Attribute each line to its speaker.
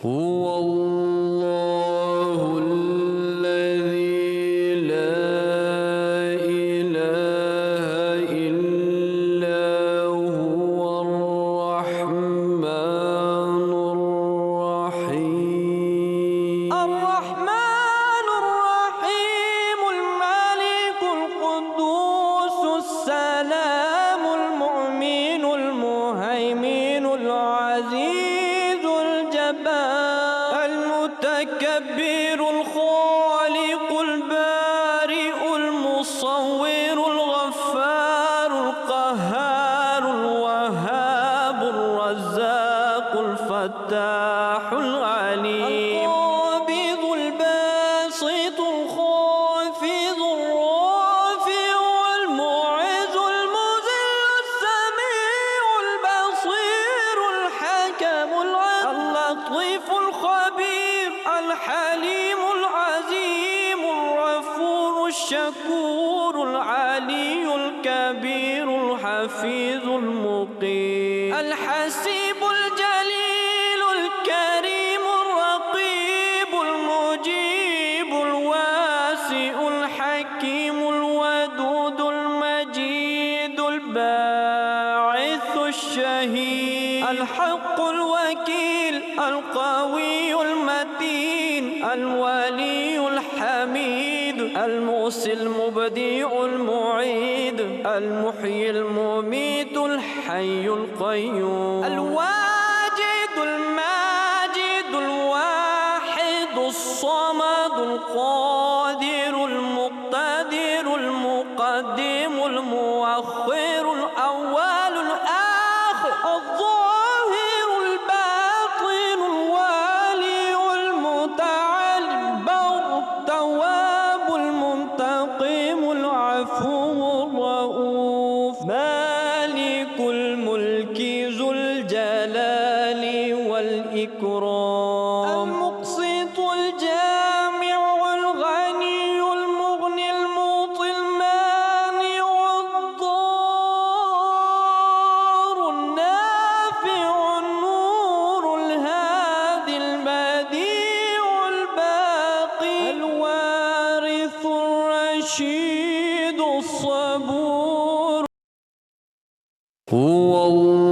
Speaker 1: هو الله الذي لا إله إلا هو الرحمن الرحيم
Speaker 2: الملك القدوس السلام المؤمن المهيمن العزيز الجبار المتكبر الخالق البارئ المصور الغفار القهار الوهاب الرزاق الفتاح العليم القابض الباسط الخافض الرافع المعز المذل السميع البصير الحكم اللطيف الخبير الحليم العظيم الغفور الشكور العلي الكبير الحفيظ المقيم الحسيب الجليل الكريم الرقيب المجيب الواسع الحكيم الودود المجيد الباعث الشهيد الحق الوكيل القوي المتين الولي الحميد المحصي المبدع المعيد المحيي المميت الحي القيوم الواجد الماجد الواحد الصمد القادر المقتدر المقدم المؤخر الأول الآخر الظاهر الباطن الوالي المتعالي البر التواب المنتقم العفو الرؤوف مالك الملك ذو الجلال والإكرام المقسط الجامع الغني المغني المعطي المانع الضار النافع النور الهادي البديع الباقي الوارث الرشيد الصبور
Speaker 1: هو الله